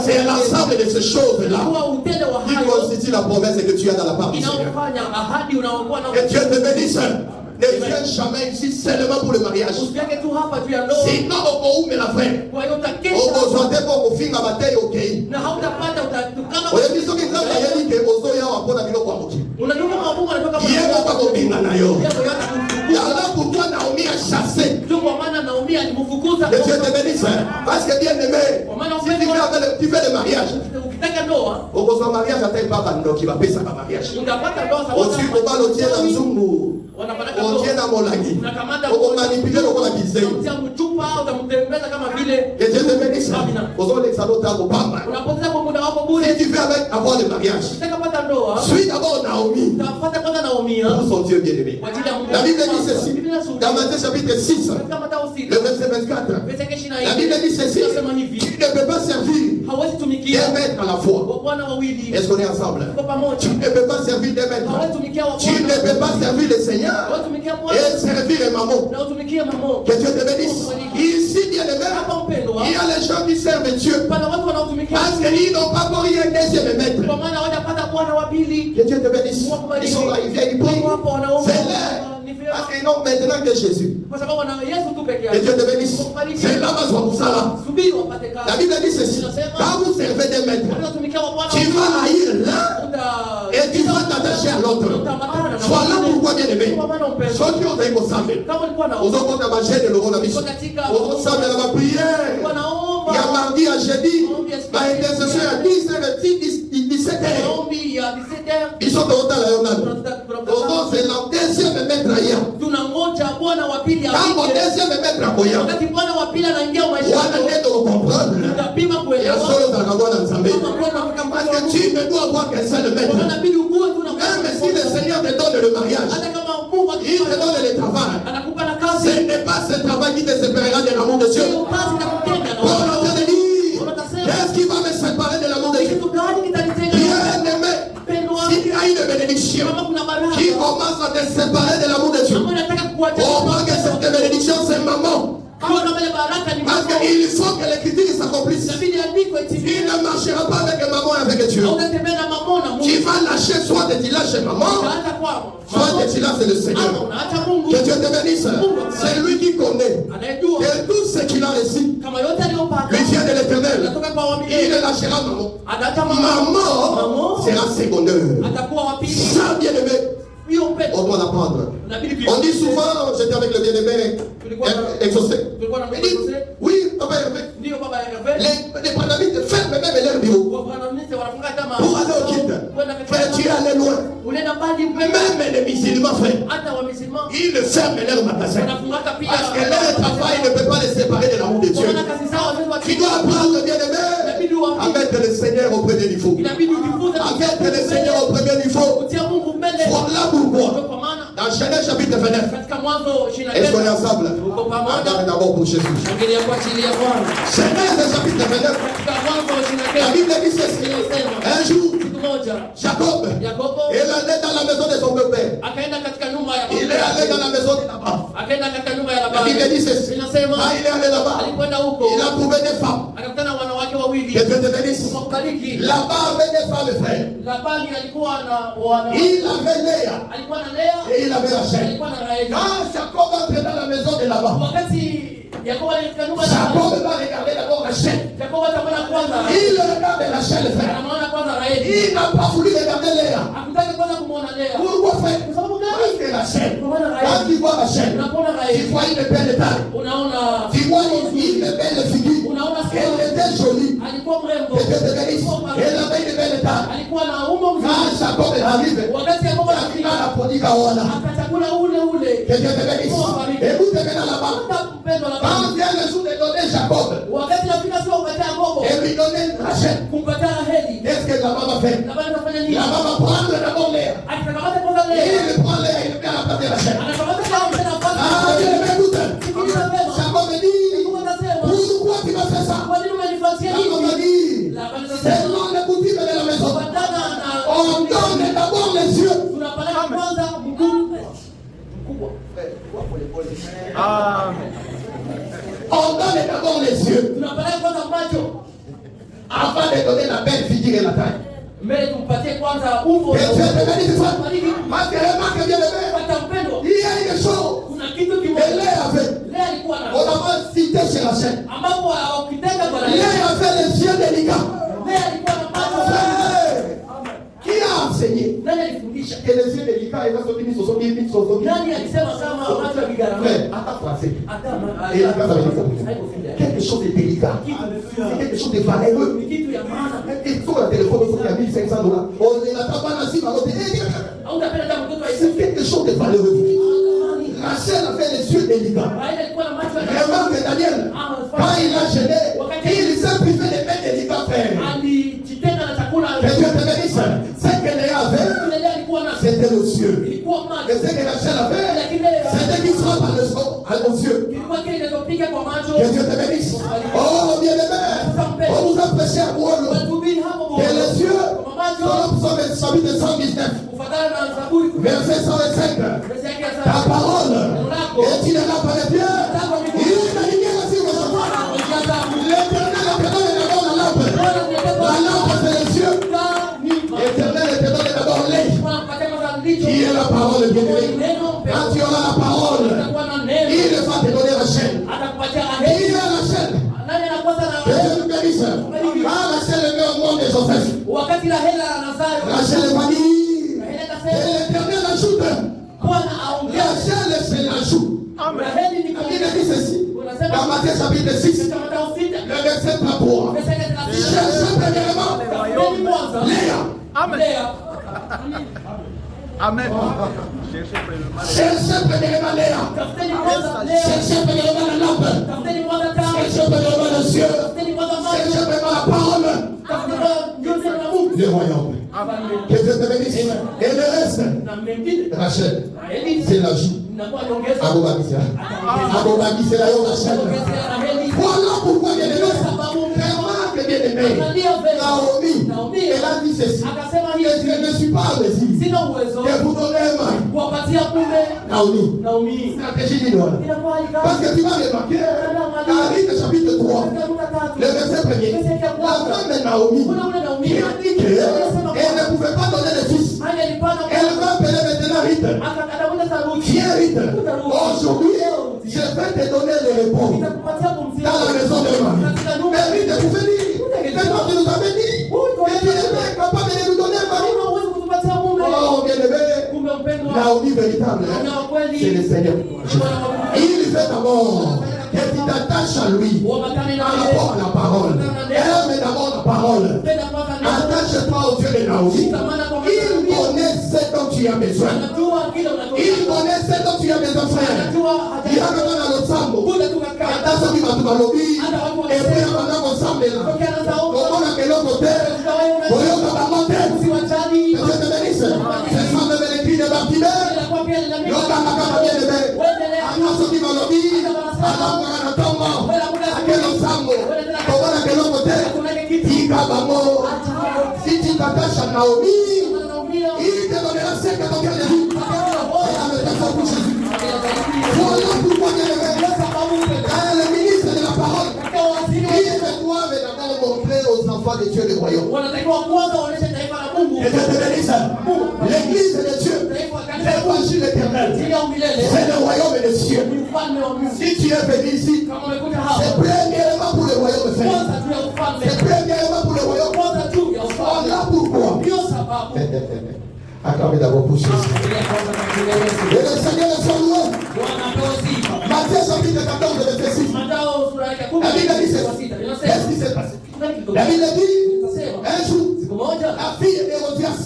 S1: C'est l'ensemble de ces choses-là qui constituent la promesse que tu as dans la part du Seigneur. Que Dieu te bénisse. Ne viens jamais ici seulement pour le mariage. Sinon, on va la frère. On va chanter pour qu'on finisse la bataille au pays. On a dit ce qu'il a dit que Ozo ya wa pona bilo kwa muki. Yego kwa kubinga na yo. Alors pourquoi Naomi a chassé? Que Dieu te bénisse. Parce que bien aimé, si tu fais le mariage, on va mariage à tel papa qui va payer sa mariage. Au-dessus, on va le dire dans Zungu. On tient dans mon lagi. On va manipuler le roi qui sait. Que Dieu te bénisse. Aux autres, ça doit être au Pamba. Si tu veux avoir le mariage, suis d'abord Naomi. Pour son Dieu bien-aimé. La Bible dit ceci. Dans Matthieu chapitre 6, le verset 24. La Bible dit ceci. Tu ne peux pas servir Hawezi tumikia
S2: 2 maîtres à la fois.
S1: wabwana wawili.
S2: Est-ce qu'on est ensemble?
S1: Tuko pamoja.
S2: Tu ne peux pas servir 2 maîtres.
S1: Hawezi tumikia
S2: Tu
S1: wabwana.
S2: ne peux pas servir le Seigneur
S1: Hawezi tumikia Bwana
S2: et servir les mamans.
S1: na utumikie mamo.
S2: Que Dieu te bénisse. Ici, bien aimé,
S1: Hapa mpendwa,
S2: il y a les gens qui servent Dieu
S1: pana watu wanaotumikia
S2: parce qu'ils n'ont pas pour rien un deuxième maître.
S1: kwa maana hawajapata bwana wa pili.
S2: Que Dieu te bénisse. Ils sont là, ils viennent, ils prient.
S1: Wako wanaomba.
S2: C'est là. Parce qu'ils n'ont maintenant que Jésus.
S1: Kwa sababu wana Yesu tu peke
S2: Que
S1: yake.
S2: Dieu te bénisse. C'est là bas pour ça là.
S1: Subiri wapate kazi.
S2: La Bible dit ceci. Quand vous servez des maîtres,
S1: Unatumikia wabwana
S2: tu vas haïr l'un
S1: uta
S2: et tu vas t'attacher à l'autre. Voilà pourquoi, bien aimé, ceux qui ont été ensemble,
S1: kama ulikuwa na
S2: aux autres, on a mangé de l'euro, on a mis. Aux autres, ça, on a prié. Il y a mardi à jeudi, ma intercession à 17 heures.
S1: maombi ya 17h.
S2: Ils sont au temps là, c'est la deuxième maître ailleurs.
S1: Tunangoja bwana wa pili
S2: Quand mon
S1: apige.
S2: deuxième maître akoya,
S1: Wakati bwana wa pili anaingia maisha
S2: wana
S1: yako,
S2: neno comprendre.
S1: utapima
S2: Il y a
S1: kuelewa.
S2: solo dans la voie d'Anzambé.
S1: Kama bwana
S2: Parce que tu ne dois avoir qu'un seul maître.
S1: inabidi ukue tu na
S2: Même si le Seigneur te donne le mariage,
S1: hata kama Mungu
S2: il te donne le travail.
S1: anakupa na
S2: Ce
S1: kazi,
S2: n'est pas ce travail qui te séparera de l'amour de Dieu.
S1: hiyo kazi itakutenga na
S2: Paul a
S1: watu.
S2: dit, qu'est-ce qui va me séparer de l'amour de Dieu?
S1: Kitu gani kitanitenga na
S2: Bien aimé,
S1: upendo wako?
S2: s'il y a une bénédiction
S1: Kama kuna baraka
S2: qui commence à te séparer de l'amour de Dieu,
S1: ambayo nataka kuacha,
S2: on voit que cette bénédiction, c'est maman.
S1: kama kama ile baraka ni
S2: Parce
S1: mambo,
S2: qu'il faut que l'écriture s'accomplisse.
S1: inabidi andikwe
S2: Il
S1: itimie.
S2: ne marchera pas avec maman et avec Dieu.
S1: Unatembea na mambo na Mungu.
S2: Tu vas lâcher soit de là chez maman,
S1: Unaacha kwao.
S2: soit de là c'est le
S1: Ama
S2: Seigneur.
S1: unaacha Mungu.
S2: Que Dieu te bénisse. C'est lui qui connaît.
S1: Anayejua
S2: Et tout ce qu'il a reçu
S1: kama yote aliyopata
S2: lui vient de l'éternel.
S1: anatoka kwa
S2: Il
S1: wamiliki.
S2: ne lâchera maman.
S1: Anaacha
S2: Maman sera secondaire.
S1: atakuwa wa pili.
S2: Ça, bien-aimé,
S1: Hiyo upendo
S2: on doit l'apprendre.
S1: inabidi pia.
S2: On dit souvent, j'étais avec le bien-aimé exaucé.
S1: Tulikuwa na
S2: Il dit, oui, papa Hervé,
S1: ndio baba Hervé.
S2: les Panamites ferment même leur bureau
S1: Wanafunzi wanafunga kama
S2: pour aller au kit. Frère, tu es allé loin.
S1: unaenda mbali
S2: Même les musulmans, frère,
S1: hata wa musulman
S2: ils ne ferment leur magasin.
S1: wanafunga pia.
S2: Parce que leur travail ne peut pas les séparer de l'amour de Dieu.
S1: Wana kazi zao watu wa
S2: Tu dois apprendre, bien-aimé, à mettre le Seigneur au premier niveau.
S1: inabidi ujifunze
S2: À mettre le Seigneur au premier niveau.
S1: kutia Mungu mbele.
S2: Voilà pourquoi,
S1: Kwa maana
S2: dans Genèse chapitre 29,
S1: katika Mwanzo
S2: est-ce qu'on est
S1: 29
S2: ensemble?
S1: uko pamoja.
S2: Attends d'abord pour Jésus.
S1: Shangilia kwa ajili ya Bwana.
S2: Genèse chapitre 29,
S1: Katika Mwanzo
S2: la
S1: 29
S2: Bible dit ceci.
S1: inasema
S2: Un jour,
S1: siku moja
S2: Jacob,
S1: Yakobo
S2: il allait dans la maison de son père.
S1: akaenda katika nyumba ya
S2: Il est allé dans la maison de Laban.
S1: akaenda katika nyumba ya
S2: La
S1: Labani.
S2: Bible dit ceci.
S1: Inasema
S2: Quand il est allé là-bas,
S1: alikwenda huko
S2: il a trouvé des femmes.
S1: akakutana na wanawake wawili.
S2: Que Dieu te bénisse.
S1: Wakubariki.
S2: Là-bas avait des femmes, frère.
S1: Labani alikuwa na wana
S2: Il avait Léa
S1: alikuwa na Lea
S2: et il avait Rachel.
S1: alikuwa na Raheli.
S2: Quand Jacob entre dans la maison de Laban,
S1: Wakati Yakobo alifika nyumba ya
S2: Jacob
S1: Labani,
S2: va regarder d'abord Rachel.
S1: Yakobo atamwona kwanza
S2: Il regarde Rachel, frère.
S1: anamwona kwanza Raheli.
S2: Il n'a pas voulu regarder Léa.
S1: Hakutaka kwanza kumwona Lea.
S2: Pourquoi, frère?
S1: Kwa sababu
S2: Parce
S1: gani?
S2: que Rachel,
S1: Kwa maana
S2: quand
S1: Raheli
S2: tu vois Rachel,
S1: unapoona
S2: tu
S1: Raheli
S2: vois une belle taille.
S1: unaona
S2: Tu vois une belle figure.
S1: unaona
S2: Elle
S1: sura.
S2: était jolie.
S1: Alikuwa mrembo.
S2: Que Dieu te bénisse. Elle avait une belle taille.
S1: Alikuwa na umbo mzuri.
S2: Quand Jacob arrive,
S1: Wakati Yakobo
S2: il a
S1: anafika
S2: apporté Kawana.
S1: akachagula ule ule.
S2: Que Dieu te bénisse. Écoute maintenant là-bas.
S1: Hata mpendo la
S2: Quand
S1: Baba.
S2: vient le jour de donner Jacob
S1: Wakati nafika sio kupatia Yakobo
S2: et lui donner Rachel,
S1: kumpatia Raheli.
S2: qu'est-ce que la maman fait?
S1: Labani anafanya nini?
S2: La maman prend d'abord Léa.
S1: Akikamata kwanza Lea.
S2: Il prend Léa, il met à la place de Rachel.
S1: Anakamata kama tena
S2: Ah,
S1: nafasi.
S2: bien, écoute.
S1: Sikiliza vema.
S2: Jacob dit,
S1: Yakobo anasema,
S2: pourquoi tu m'as fait ça?
S1: kwa nini umenifuatia
S2: Jacob
S1: hivi?
S2: a dit,
S1: Labani anasema,
S2: selon les coutumes de la maison,
S1: kufuatana na
S2: on donne d'abord les yeux.
S1: tunapeleka kwanza mkuu mkubwa.
S2: On donne d'abord les yeux
S1: Tunapeleka kwanza macho
S2: avant de donner la belle figure et la taille.
S1: mbele tumpatie kwanza umbo.
S2: Que Dieu te bénisse, frère.
S1: Bariki.
S2: Parce que remarque bien aimé,
S1: Pata mpendo.
S2: il y a une chose
S1: Kuna kitu
S2: que
S1: kimoja.
S2: Léa avait.
S1: Lea alikuwa na
S2: On a cité chez Rachel.
S1: ambapo ukitaka kwa Lea.
S2: Léa avait les yeux délicats.
S1: Lea alikuwa na macho.
S2: Frère, qui a enseigné
S1: Nani alifundisha?
S2: que les yeux délicats, ils vont sortir, ils sont
S1: Nani alisema kama macho ya bigarama?
S2: Frère, attends français.
S1: Hata
S2: Délicat, ça veut dire quoi? Quelque chose de délicat. C'est quelque chose de valeureux.
S1: ni kitu ya maana.
S2: Et sur la téléphone, il faut qu'il y a 1500 $. On n'attend pas la cible à l'autre.
S1: Hautapenda hata mtoto
S2: C'est
S1: aisikie.
S2: quelque chose de valeureux. Rachel avait les yeux délicats.
S1: Raheli alikuwa na macho ya
S2: Vraiment que Daniel, quand il a gêné, il s'est privé des mains délicats, frère.
S1: alijitenga na chakula.
S2: Que Dieu te bénisse. Ce que Léa avait,
S1: Lea alikuwa na
S2: c'était les yeux.
S1: ilikuwa
S2: Et
S1: macho.
S2: ce que Rachel avait,
S1: Lakini Lea
S2: c'était qu'il frappe aux yeux.
S1: ilikuwa kile kinachopiga kwa macho.
S2: Que Dieu te bénisse. Oh, bien-aimé, on nous a prêché à quoi? chapitre 119, verset 105. Ta parole est une lampe à mes pieds. Il est la lumière sur mon chemin. L'Éternel te donne d'abord la lampe. La lampe, c'est les yeux. L'Éternel te donne d'abord l'œil. Qui est la parole bien-aimée? Quand tu auras la parole, il va te donner la chaîne. Qui est la chaîne? Que Dieu nous bénisse. Ah, la chaîne est au nom de Joseph. La chaîne va dire, et l'Éternel ajoute. La chaîne, c'est l'ajout. Il dit ceci. Dans Matthieu chapitre 6, le verset 3. Cherchez premièrement Léa.
S3: Amen.
S2: Cherchez premièrement Léa. Cherchez premièrement la lampe. Cherchez premièrement le cieux. Cherchez premièrement la parole. Le royaume. Que Dieu te bénisse. Et le reste, Rachel, c'est l'ajout. Abobagi, c'est la Rachel. Voilà pourquoi bien aimé. Remarque bien aimé. Naomi, elle a dit ceci. Je ne suis pas ici. Que vous donnez un Naomi, stratégie d'Inoine. Parce que tu vas remarquer, dans Rite chapitre 3, le verset 1er, la femme de Naomi, qui a dit qu'elle ne pouvait pas donner de fils. Elle va appeler maintenant Rite. Viens Rite. Aujourd'hui, je vais te donner les réponses dans la maison de Marie. Mais Rite pouvait dire, c'est toi qui nous avais dit, mais tu n'es capable de nous donner Marie. Oh, bien aimé, Naomi véritable, c'est le Seigneur. Il fait d'abord que tu t'attaches à lui par rapport à la parole. Aime d'abord la parole. Attache-toi au Dieu de Naomi. Il connaît ce dont tu as besoin. Il connaît ce dont tu as besoin, frère. Il a besoin dans le sambo. Attention, tu vas tout balobi. Et puis, avant ensemble là. Comment on a quel autre côté? Voyons dans la montagne. Que Dieu te bénisse. C'est ça de l'écrit de Bartimée. L'homme a la bien aimé. Attention, tu vas lobby. Alors, on a un tombe. À quel ensemble? Comment on a quel autre côté? Tikabamo. Si tu t'attaches à Naomi, il te donnera 5 à ton cœur de vie. Voilà pourquoi il est le ministre de la parole. Il doit d'abord montrer aux enfants de Dieu le royaume. Et Dieu te bénisse. L'église de Dieu, l'évangile éternel, c'est le royaume des cieux. Si tu es venu ici, c'est premièrement pour le royaume de Dieu. C'est premièrement pour le royaume. Voilà pourquoi. Acclamez d'abord pour Jésus. Et le Seigneur est son nom. Matthieu chapitre 14, verset 6. La Bible dit ceci. Qu'est-ce qui s'est passé? La Bible dit, un jour, la fille d'Hérodias.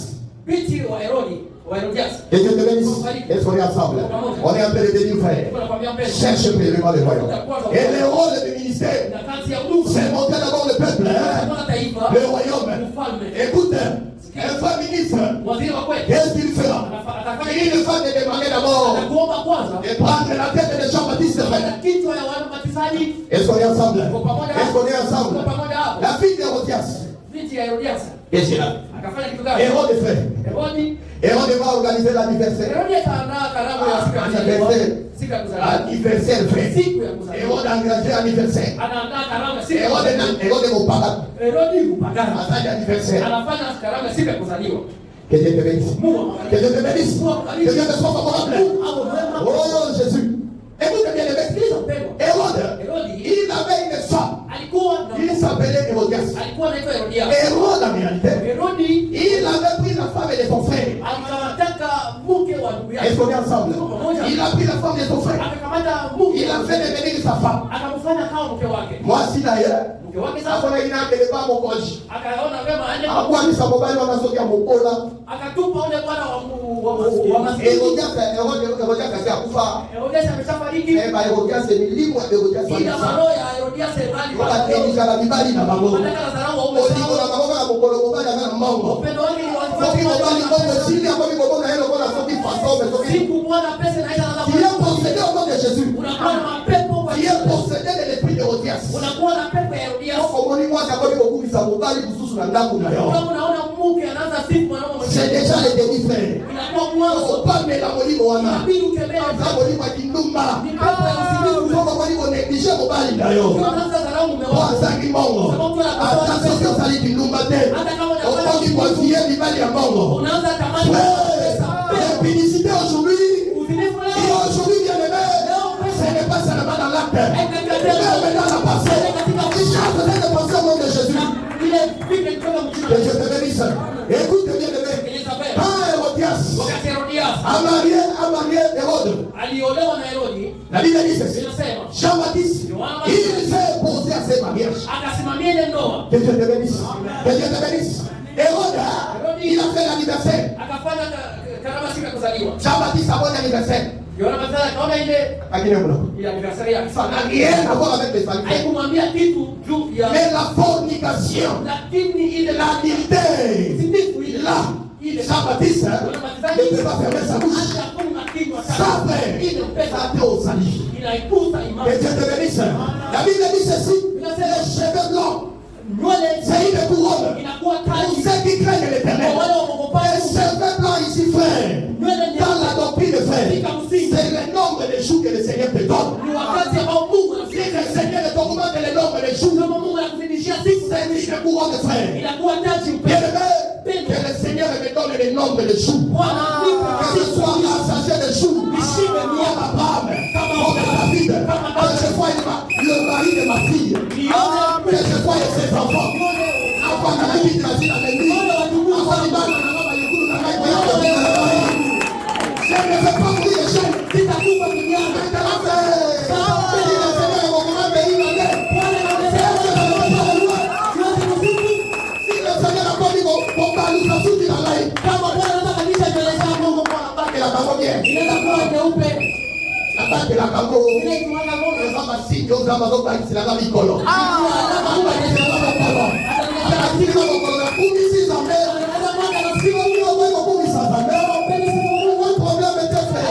S2: Et Dieu te bénisse. Est-ce qu'on est ensemble? On est en train de bénir, frère. Cherche premièrement le royaume. Et le rôle du ministère, c'est monter d'abord le peuple, le royaume. Écoute, un femme ministre, qu'est-ce qu'il fera? Il va te demander d'abord de prendre la tête de Jean-Baptiste. Est-ce qu'on est ensemble? Est-ce qu'on est ensemble? La fille d'Hérodias. Qu'est-ce qu'il a? Hérode fait. Hérode va organiser l'anniversaire. Anniversaire fait. Hérode a engagé l'anniversaire. Hérode est mon papa. Attends l'anniversaire. Que Dieu te bénisse. Que Dieu te bénisse. Que Dieu te soit favorable. Oh Jésus. Écoute bien les bêtises. Hérode, il avait une femme. Il s'appelait Hérodias. Hérode en réalité, il avait pris la femme de son frère. Est-ce qu'on est ensemble? Il a pris la femme de son frère. Il a fait devenir sa femme. Moi si d'ailleurs, akona ina keleba mokoji. Akwani sabobali wanazokia mokola.
S4: Akatupa ule bwana wa
S2: Hérodias akakufa. Hérodias ni limwa Hérodias.
S4: Ina maro ya Hérodias bali.
S2: Wakatendika la bibali na bango. Odiko na bango na mokolo mobali na mbongo.
S4: Upendo wake ni wa
S2: Soki mobali bongo sili akomi bongo na yelo kona soki façon soki.
S4: Siku mwana pesa na ila na.
S2: Tu es possédé au nom de Jésus.
S4: Unakuwa na mapepo kwa
S2: Tu es possédé de l'esprit d'Hérodias.
S4: unakuwa na pepo ya Hérodias.
S2: Komoni mwaka komi bokumisa mobali kususu
S4: unaona mke anaanza sifu mwanaume mwingine.
S2: C'est déjà le demi-frère.
S4: Inakuwa mwanzo.
S2: Opame la molimo wana.
S4: Inabidi ukemee.
S2: Kama molimo kindumba.
S4: Ni pepo ya usingifu.
S2: Kama molimo neglige mobali nayo.
S4: Unaanza dharau mume wako.
S2: Kwa sangi mongo. Hata sio sali kindumba tena.
S4: Hata kama unafanya
S2: Opame kwa zie libali ya mongo.
S4: unaanza tamani pesa.
S2: Publicité aujourd'hui.
S4: Uzinifu leo.
S2: Et aujourd'hui bien aimé. Ce n'est pas seulement dans l'acte. Mais dans la pensée. Chaque fois que penser au nom de Jésus. Que je te bénisse. Écoute bien aimé. Quand Hérodias a marié Hérode. La Bible dit ceci. Jean-Baptiste, il s'est posé à ses mariages. Que Dieu te bénisse. Que Dieu te bénisse. Hérode, il a fait l'anniversaire. Jean-Baptiste a bon anniversaire. Ça n'a rien à voir avec les familles. Mais la fornication, l'adultère, là, Jean-Baptiste ne peut pas fermer sa bouche. Ça fait, ça fait au salut. Que Dieu te bénisse. La Bible dit ceci, les cheveux blancs, c'est une couronne. Pour ceux qui craignent l'Éternel. Les cheveux blancs ici, frère, dans la doctrine, frère, c'est le nombre de jours que le Seigneur te donne. Si le Seigneur te demande le nombre de jours, c'est une couronne, frère. Bien aimé, que le Seigneur me donne le nombre de jours. Que ce soit rassasié de jours. Comme Abraham, comme David, que je sois le mari de ma fille. Que je sois ses enfants. Afin de la vie de la vie de l'église. Afin de la je ne veux pas mourir de chaîne. Si tu as tout pour qu'il y a un peu de la paix. Si le Seigneur est mon grand pays, il va si le Seigneur a pas dit mon balou, ça soutient la laïe. La bango bien. La banque la bango. Les hommes assis, ils ont d'abord c'est la banque colo. La banque c'est la banque colo. La banque c'est la banque colo. Pour qui c'est ça mais? Si vous voulez envoyer mon pour qui ça mais? Votre problème est très frère.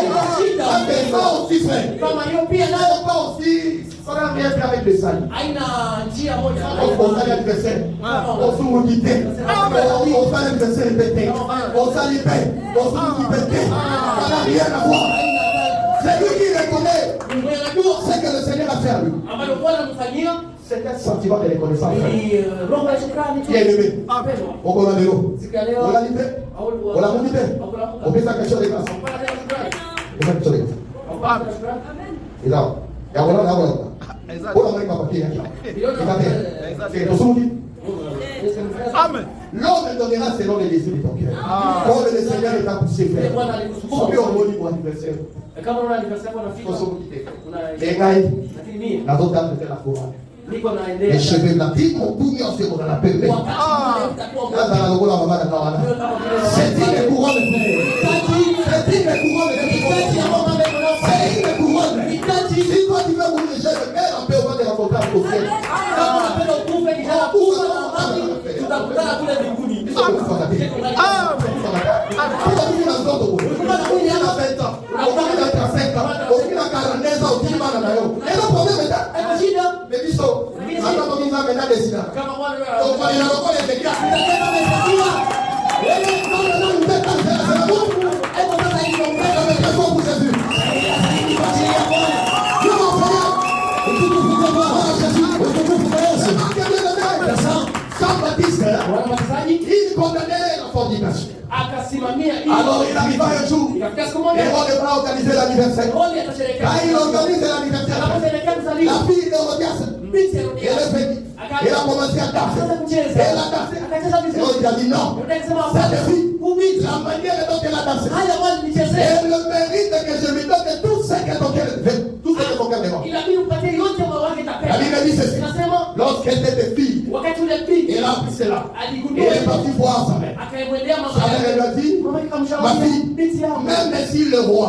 S2: Mais pas aussi frère. Pas aussi. Ça n'a rien fait avec le salut. On fait l'adversaire. On se motive. On fait l'adversaire répété. On s'allie. On se motive. Ça n'a rien à voir. C'est lui qui reconnaît ce que le Seigneur a fait à lui. C'est un sentiment de reconnaissance. Qui est aimé. On l'a libéré. On l'a libéré. On l'a libéré. On fait sa question de grâce. On fait sa question de grâce. Et là, il y a voilà. On l'a mis ma papier. Amen. L'homme donnera selon les désirs de ton cœur. Comme le Seigneur est à pousser faire. Son Dieu au niveau anniversaire. Les gars, la d'autre dame de la couronne. Les cheveux blancs, ils m'ont tout mis en ce qu'on appelle. C'est une couronne. C'est une couronne. C'est une couronne. Si toi tu veux mourir, je vais mettre un peu au moins de rencontrer au ciel. Il condamnait la fornication. Alors il arriva un jour, Hérode va organiser l'anniversaire. Quand il organise l'anniversaire, la fille d'Hérodias, elle est venue. Elle a commencé à danser. Elle a dansé. Il a dit non. Cette fille, la manière dont elle a dansé, elle le mérite que je lui donne tout ce que ton cœur veut. Tout ce que ton cœur demande. La Bible dit ceci. Lorsqu'elle était fille, elle a pris cela. Et elle est partie voir sa mère. Sa mère lui a dit, ma fille, même si le roi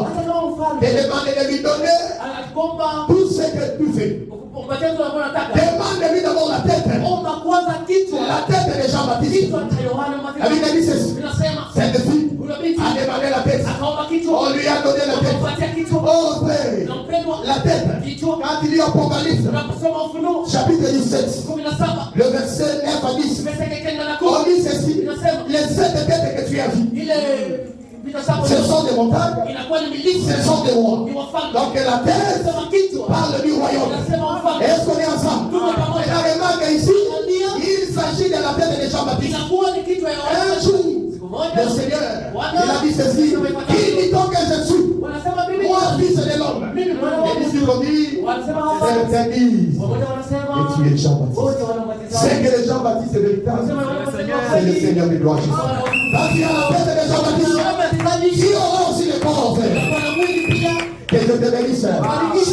S2: te demande de lui donner tout ce que tu fais, demande-lui d'abord la tête. La tête de Jean-Baptiste. La Bible dit ceci. Cette fille a demandé la tête. On lui a donné la tête. Oh frère, la tête. Quand il dit Apocalypse, chapitre 17, le verset 9 à 10. montagnes,
S4: inakuwa ni milima,
S2: ce sont des rois.
S4: ni wafalme.
S2: Donc la terre
S4: Inasema kichwa,
S2: parle du royaume.
S4: inasema wafalme.
S2: Est-ce qu'on est ensemble?
S4: Tuko pamoja.
S2: Et la remarque ici, il s'agit de la tête de Jean-Baptiste.
S4: Inakuwa ni kichwa ya
S2: Un
S4: wafalme.
S2: jour,
S4: Siku moja,
S2: le Seigneur,
S4: Bwana,
S2: il a dit ceci, qui dit donc que je suis?
S4: wanasema mimi
S2: Moi, fils de l'homme.
S4: mimi mwana wa
S2: Les
S4: Mungu.
S2: disciples ont dit,
S4: Wanasema hapa,
S2: certains disent,
S4: wamoja wanasema
S2: et tu es Jean-Baptiste.
S4: wote wanambatiza.
S2: C'est que le Jean-Baptiste est véritable.
S4: Wanasema wanambatiza
S2: C'est le Seigneur de gloire Jésus. Parce qu'il y a la tête de Jean-Baptiste. Qui aura aussi le corps en fer. Que je te bénisse.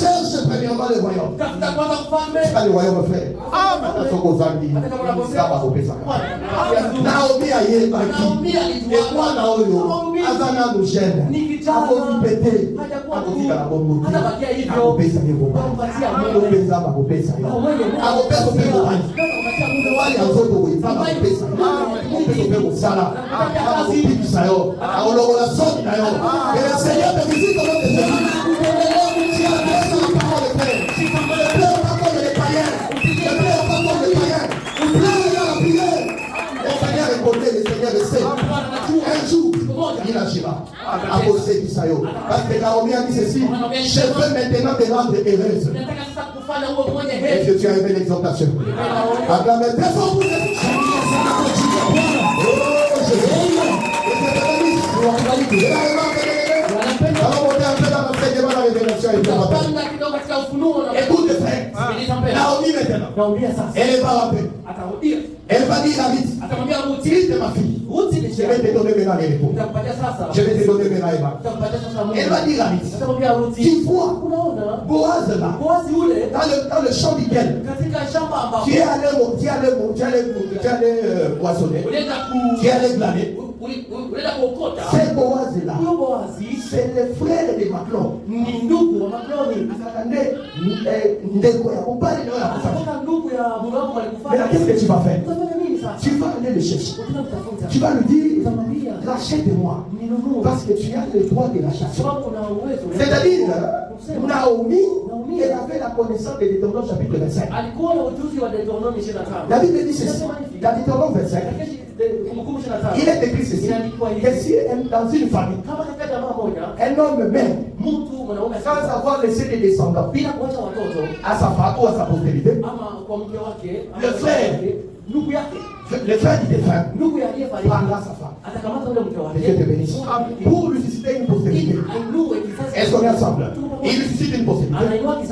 S2: Cherche premièrement le royaume.
S4: Tafuta kwanza ufalme.
S2: C'est pas le royaume frère. Amen. Naomi a yé baki. Et moi Naomi, Azana nous gêne. Ako pété. Ako tika la bonne moto. Ako pesa ni bomba. Ako pesa ako pesa. Ako pesa pesa wali. Wali azoto we. Ako pesa. Ako pesa pesa sala. Ako pisa yo. Ako logo la soni na yo. Que le Seigneur te visite dans tes vies. Si la place de la parole de Père. Ne pleure pas comme les païens. Ne pleure pas comme les païens. Pleure dans la prière. Le Seigneur est côté, le Seigneur est saint. Un jour, il agira. À causer du saillot. Parce que Naomi a dit ceci. Je veux maintenant te rendre heureuse. Est-ce que tu as aimé l'exhortation? Acclamez très fort pour les écoute frère, Naomi maintenant, elle va rappeler. Elle va dire à Ruth, fils de ma fille, je vais te donner maintenant les réponses. Je vais te donner maintenant les mains. Elle va dire à Ruth, tu vois, Boaz là, dans le champ duquel tu es allé moissonner, tu es allé glaner. C'est Boaz là, c'est le frère de Maclon. Mais là, qu'est-ce que tu vas faire? Tu vas aller le chercher. Tu vas lui dire, rachète-moi. Parce que tu as le droit de racheter. C'est-à-dire, Naomi, elle avait la connaissance de Deutéronome chapitre 25. La Bible dit ceci, dans Deutéronome 25, il est écrit ceci, que si dans une famille, un homme meurt, sans avoir laissé des descendants à sa femme ou à sa postérité, le frère du défunt prendra sa femme. Dieu te bénisse. Pour lui susciter une postérité. Est-ce qu'on est ensemble? Il lui suscite une postérité.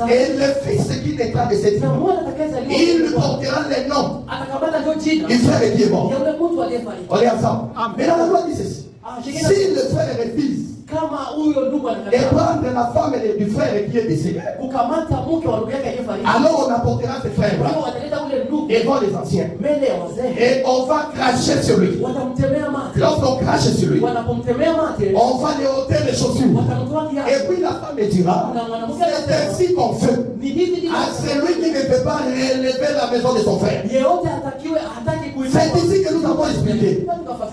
S2: Et le fils qui naîtra de cette femme, il lui portera les noms du frère qui est mort. On est ensemble. Mais dans la loi dit ceci. Si le frère refuse et prendre la femme du frère qui est décédé, alors on apportera ce frère devant les anciens et on va cracher sur lui. Lorsqu'on crache sur lui, on va lui ôter les chaussures. Et puis la femme dira, c'est ainsi qu'on fait à celui qui ne peut pas relever la maison de son frère. C'est ici que nous avons expliqué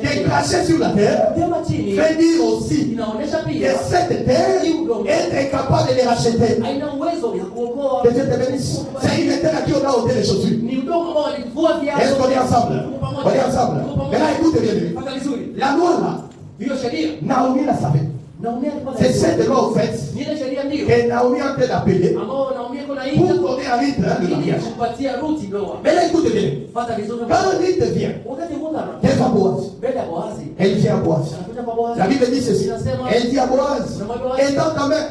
S2: que cracher sur la terre fait dire aussi que cette terre est incapable de les racheter. Que Dieu te bénisse. C'est une terre à qui on a ôté les chaussures. Est-ce qu'on est ensemble? On est ensemble. Mais là, écoutez bien. La loi là, Naomi la savait. C'est cette loi au fait que Naomi a été appelée pour donner à Ruth le mariage. Mais là, écoutez bien. Quand Ruth vient, qu'elle va Boaz. Elle vient à Boaz. La Bible dit ceci. Elle dit à Boaz, étends ta main,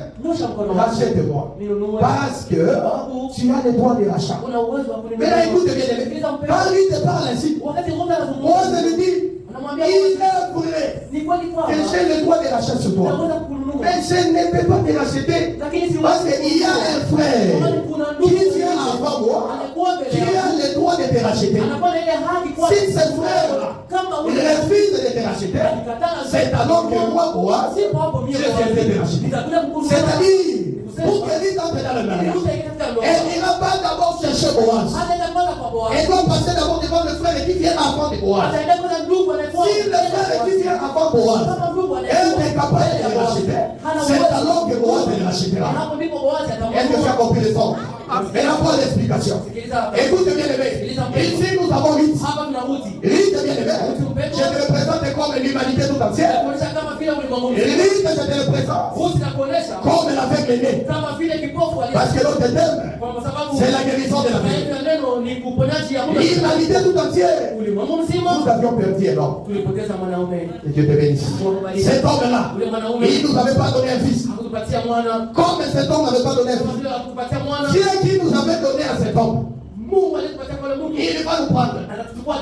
S2: rachète-moi. Parce que tu as le droit de rachat. Mais là, écoutez bien. Quand Ruth parle ainsi, Boaz lui dit, il est vrai que j'ai le droit de racheter sur toi. Mais je ne peux pas te racheter parce qu'il y a un frère qui vient avant moi qui a le droit de te racheter. Si ce frère refuse de te racheter, c'est alors que moi, Boaz, je viendrai te racheter. C'est-à-dire, pour que Ruth entre dans le mariage, elle n'ira pas d'abord chercher Boaz. Elle doit passer d'abord devant le frère qui vient avant de Boaz. Si le frère qui vient avant Boaz est capable de le racheter, c'est alors que Boaz le rachètera. Est-ce que tu as compris le sens? Mais la bonne explication. Écoute bien aimé. Ici nous avons Ruth. Ruth bien aimé. Je te représente comme l'humanité tout entière. L'église était le présent. Comme l'aveugle est né. Parce que l'autre thème, c'est la guérison de la vie. L'humanité tout entière. Nous avions perdu un homme. Et Dieu te bénisse. Cet homme-là, il ne nous avait pas donné un fils. Comme cet homme n'avait pas donné un fils, Dieu qui nous avait donné à cet homme, il va nous prendre.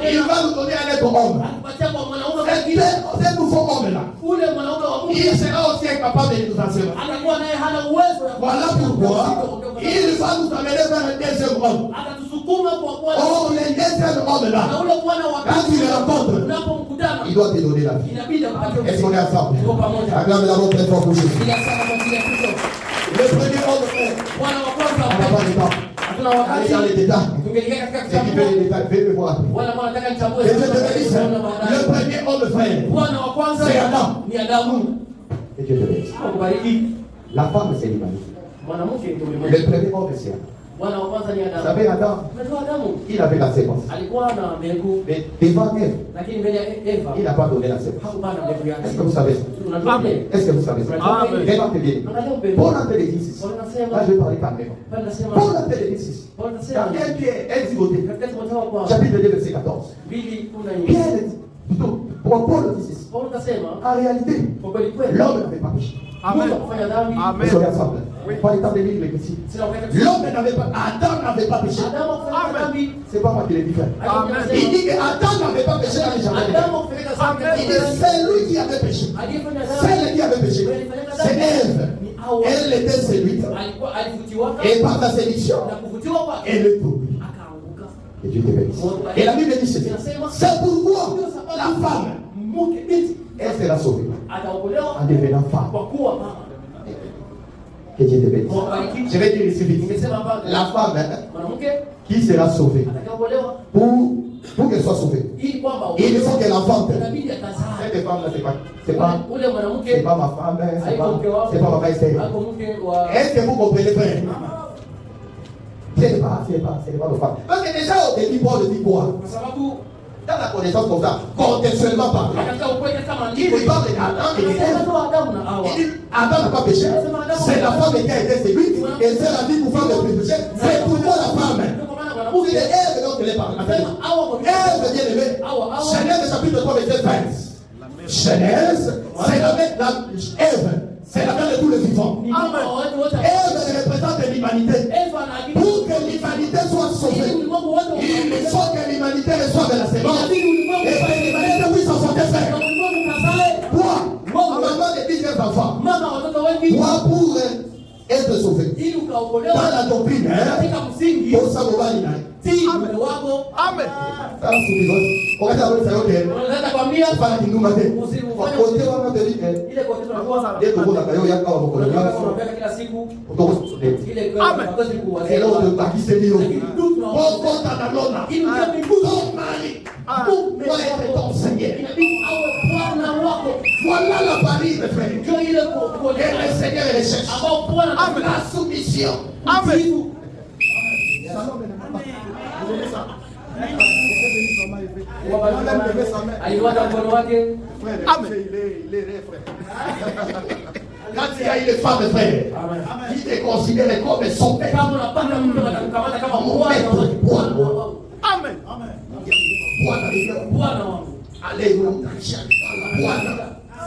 S2: Il va nous donner un autre homme. Cet nouveau homme-là, il sera aussi incapable de nous enseigner. Voilà pourquoi il va nous amener vers un deuxième homme. Oh, le deuxième homme-là, quand tu le rencontres, il doit te donner la vie. Est-ce qu'on est ensemble? Acclame la très fort pour Jésus. Le premier homme, on n'a pas de temps. Allez dans les détails. C'est qui veut les détails, fais-le voir. Et je te bénisse. Le premier homme frère, c'est Adam. Et Dieu te bénisse. La femme, c'est l'humanité. Le premier homme, c'est Adam. Vous savez, Adam, il avait la séquence. Mais devant Ève, il n'a pas donné la séquence. Est-ce que vous savez ça? Est-ce que vous savez ça? Remarquez bien. Paul appelle les 10. Là, je vais parler par même. Paul appelle les 10. Dans 1 Pierre, 1 Timothée, chapitre 2, verset 14. Pierre dit, plutôt, pour Paul dit ceci. En réalité, l'homme n'avait pas péché.
S4: Amen.
S2: Amen. Soyez ensemble. Pas le temps de lire les ici. L'homme n'avait pas, Adam n'avait pas péché.
S4: Amen.
S2: C'est pas moi qui l'ai dit, frère.
S4: Amen.
S2: Il dit que Adam n'avait pas péché dans les jardins. Il dit c'est lui qui avait péché. C'est lui qui avait péché. C'est Ève. Elle était séduite. Et par la séduction, elle est tombée. Et Dieu te bénisse. Et la Bible dit ceci. C'est pourquoi la femme, elle sera sauvée en devenant femme. Que Dieu te bénisse. Je vais dire ici vite. La femme qui sera sauvée, pour qu'elle soit sauvée, il faut qu'elle enfante. Cette femme-là, c'est pas ma femme, c'est pas ma mère. Est-ce que vous comprenez, frère? C'est pas nos femmes. Parce que déjà au début, Paul dit quoi? Dans la connaissance comme ça, contextuellement parlant, il lui parle d'Adam et d'Ève. Il dit Adam n'a pas péché, c'est la femme qui a été séduite et c'est la vie pour faire le péché. C'est pourquoi la femme. Vous dites Ève, donc elle est parlée. Ève, bien aimée, Genèse chapitre 3, verset 20. Genèse, c'est la mère Ève. C'est la mère de tous les vivants. Ève représente l'humanité. Pour que l'humanité soit sauvée, il faut que l'humanité reçoive la sémence. Et que l'humanité puisse s'en sortir. Toi, maman de 19 enfants, toi pour être sauvé. Dans la doctrine, pour savoir Amen. Voilà la barrière, frère. Et le Seigneur recherche la soumission. Amen. Quand il y a une femme, frère, qui te considère comme son père, Amen.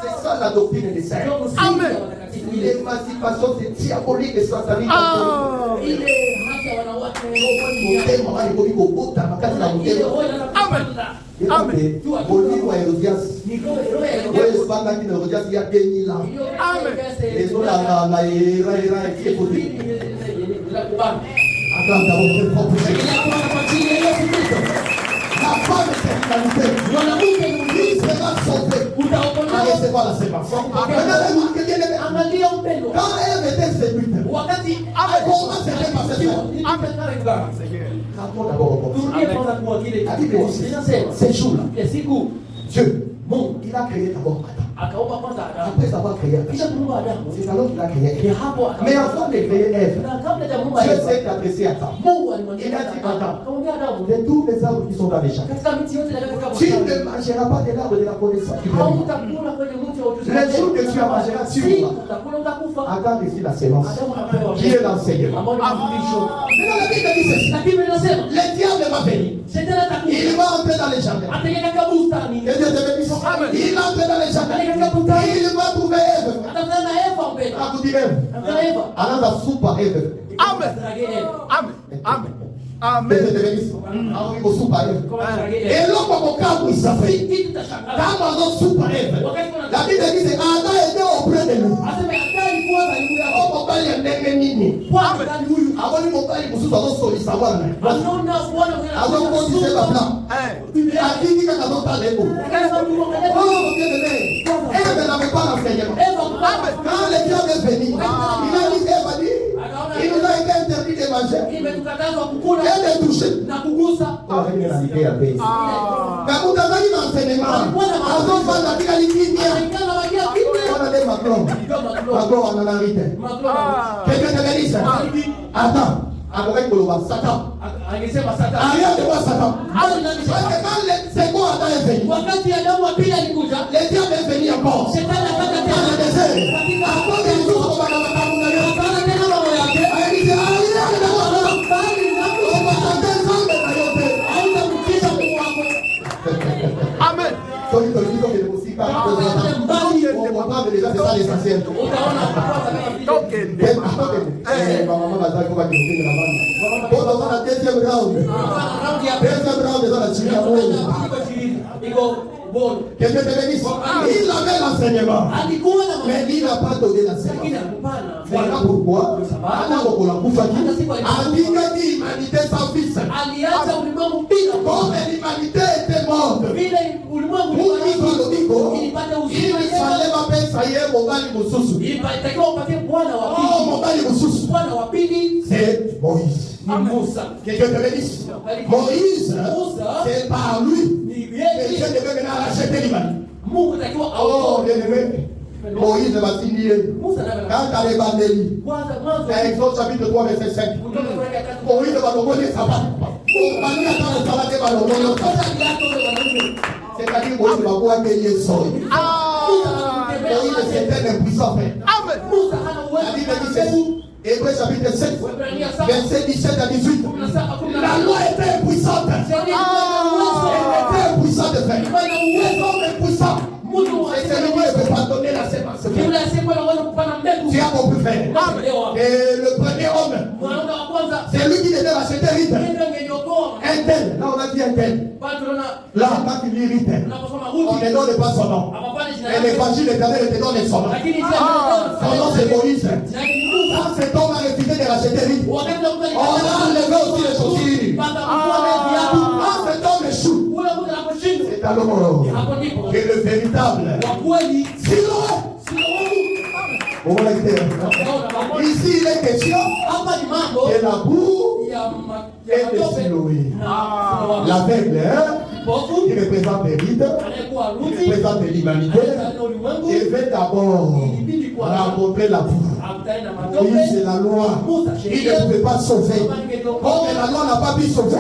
S2: C'est ça la doctrine des saints. Amen. L'émancipation, c'est diabolique et satanique. Il est Amen. La femme est l'humanité. Il sera sauvé. À recevoir la séparation. Quand elle était séduite, comment s'était passé ça? D'abord, c'est jour-là. Dieu, il a créé d'abord Adam. Après avoir créé Adam, c'est alors qu'il a créé Ève. Mais avant de créer Ève, Dieu s'est adressé à Adam. Il a dit à Adam, de tous les arbres qui sont dans les jardins, tu ne mangeras pas de l'arbre de la connaissance du bien. Le jour que tu en mangeras, tu mourras. Adam décide la séance, qui est l'enseignement. Maintenant la Bible dit ceci, le diable va venir. Il va entrer dans les jardins. Et Dieu te bénisse. Il entre dans les jardins. Il va trouver Ève. Ah, vous dites Ève. Alors la soupe à Ève.
S3: Amen. Amen. Amen.
S2: Dieu te bénisse. Alors il faut soupe à Ève. Et l'homme au cas où il s'appelle. Quand on a soupe à Ève, la Bible dit que Adam était auprès de nous. Oh, mon père, il y a un nini. Avant de mon père, il faut savoir ce qu'il savoir. Avant qu'on dise pas blanc. Il a dit qu'il y a un autre l'égo. Oh, Dieu de l'air. Ève n'avait pas l'enseignement. Quand le diable est venu, il a dit, Ève a dit, il nous a été interdit de manger et de toucher. On va venir à l'idée à paix. Quand vous avez l'enseignement, avant de faire la vie à l'idée, on a des Macron. Macron, on en a arrêté. Quelqu'un te bénisse. Attends. Avec le Satan. Arrière de moi, Satan. Parce que quand c'est quoi Adam est venu, le diable est venu encore. Dans le désert. À cause des jours, on va dans la
S3: Amen.
S2: Que Dieu te bénisse. Il avait l'enseignement, mais il n'a pas donné l'enseignement. Voilà pourquoi l'humanité sans fils. Comme l'humanité était morte, il fallait m'appeler ça y est, Mobali Moussousou. Oh, Mobali Moussousou. C'est Moïse. Que Dieu te bénisse. Moïse, c'est par lui que Dieu devait venir racheter l'humanité. Oh, bien aimé. Moïse va signer. Quand tu as les bandélis, Exode chapitre 3, verset 5. Moïse va demander sa femme. C'est-à-dire Moïse va voir qu'il est seul. Moïse c'était un puissant frère.
S3: Amen.
S2: La Bible dit ceci. Hébreu chapitre 7, verset 17 à 18. La loi était puissante. Elle était impuissante, frère. L'homme est puissant. Et c'est lui qui ne peut pas donner la sémence. Tu as compris, frère. Et le premier homme, c'est lui qui devait racheter Rite. Un tel. Là, on a dit un tel. Là, quand tu dis Rite, on ne donne pas son nom. Et l'évangile éternel te donne son nom. Son nom, c'est Moïse. Quand cet homme a refusé de racheter Rite, on a enlevé aussi les chaussures. Quand cet homme échoue, c'est alors que le véritable ici il est question de la boue et de Siloé. L'aveugle qui représente les rites, qui représente l'humanité, devait d'abord rencontrer la boue. Oui, c'est la loi. Il ne pouvait pas sauver. Comme la loi n'a pas pu sauver,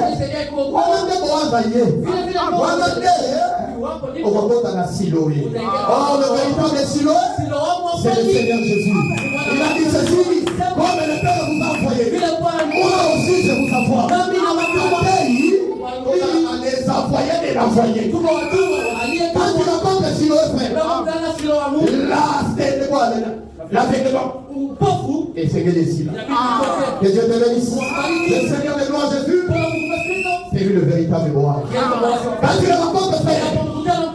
S2: on rencontre dans la Siloé. Oh, le véritable Siloé, c'est le Seigneur Jésus. Il a dit ceci, comme le Père vous a envoyé, moi aussi je vous envoie. On les envoyés et l'envoyé. Quand tu rencontres le Siloé, frère, là, c'est quoi? L'aveuglement. Et c'est ici là. Que Dieu te bénisse. Le Seigneur de gloire Jésus, c'est lui le véritable roi. Quand tu le rencontres, frère,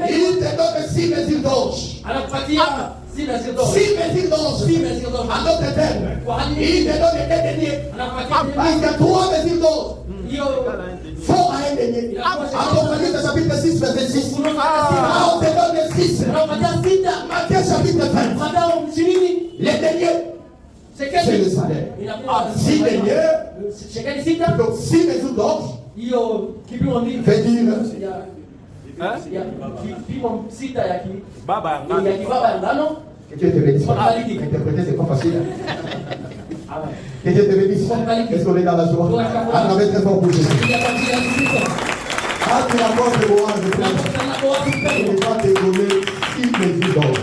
S2: il te donne 6 mesures d'orge. 6 mesures d'orge. En d'autres termes, il te donne des deniers. Parce que 3 mesures d'orge faut à un denier. Apocalypse chapitre 6, verset 6. Là, on te donne 6. Matthieu chapitre 20. Les deniers, c'est le salaire. 6 deniers, donc 6 mesures d'orge, veut dire
S3: Baba ya ngano.
S2: Que Dieu te bénisse. Interpréter, c'est pas facile. Que Dieu te bénisse. Est-ce qu'on est dans la joie? Acclamez très fort pour Jésus. Ah, tu la porte de Boaz, je il ne va te donner 6 mesures d'or.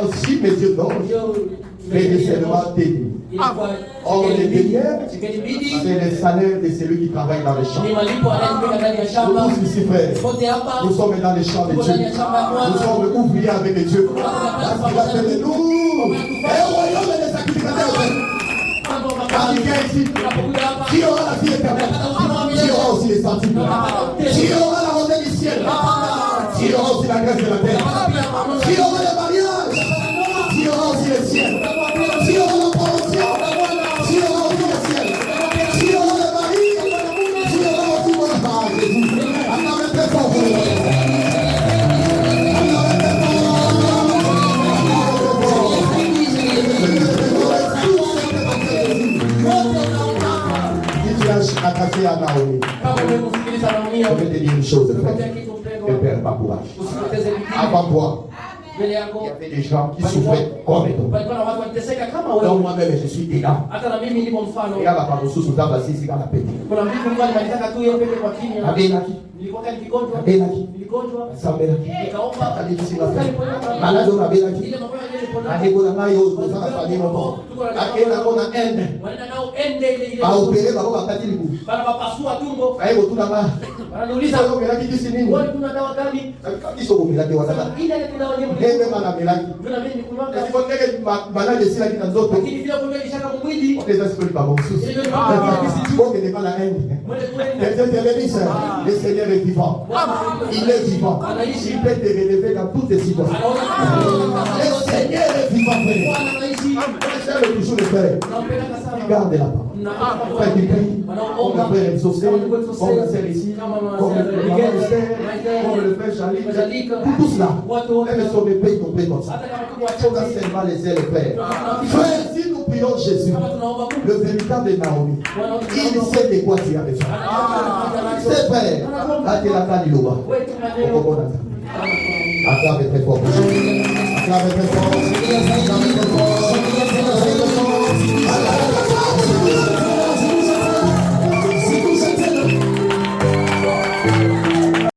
S2: Oh, 6 mesures d'or. Mais le Seigneur t'aider. Or, les deniers, c'est le salaire de celui qui travaille dans les champs. Nous tous ici, frères, nous sommes dans les champs de Dieu. Nous sommes ouvriers avec Dieu. Parce qu'il a fait de nous un royaume des sacrificateurs. Car quelqu'un ici, qui aura la vie éternelle, qui aura aussi les sentiments, qui aura la rondelle du ciel, qui aura aussi la grâce de la terre, qui aura le mariage, qui aura aussi le ciel, qui aura la promotion, qui aura aussi le ciel, qui aura le mari, qui aura aussi mon part de vous. Acclamez très fort pour le attaché à Naomi. Je vais te dire une chose, frère. Ne perds pas courage. Avant toi, il y avait des gens qui souffraient comme toi. Donc moi-même, je suis déjà. Et à la part de sous sous table, c'est la pété. Malade on avait la qui. Alekona nayo kozana famille moto. Akena kona ende. Ba opere ba ba katili ku.
S4: Bana bapasua tumbo.
S2: Ayo tuna ma.
S4: Wanauliza
S2: Sio melaki kisi nini?
S4: wewe kuna dawa gani?
S2: Kiso ko melaki wataka.
S4: Ile ile dawa nyingi.
S2: Ende mana melaki.
S4: Kuna mimi nikunywa.
S2: Kasi kwa ndege banane sila kina nzoto.
S4: Lakini vile kumbe ishaka mwili.
S2: Okeza sikoli ba bonsusi. Bon que n'est pas la haine. Le Seigneur est vivant. Il est vivant. Il peut te relever dans toutes les situations. Le Seigneur est vivant, frère. C'est toujours le Père. Garde la parole. Frère qui prie, comme le Père exaucé, comme le Seigneur ici, comme le Père Esther, comme le Père Jalik, tout cela. Même si on me paye, on paye comme ça. On a seulement les ailes, Père. Frère, si nous prions Jésus, le véritable Naomi, il sait de quoi tu as besoin. C'est Père. Acclamez très fort. Acclamez très fort. Acclamez très fort.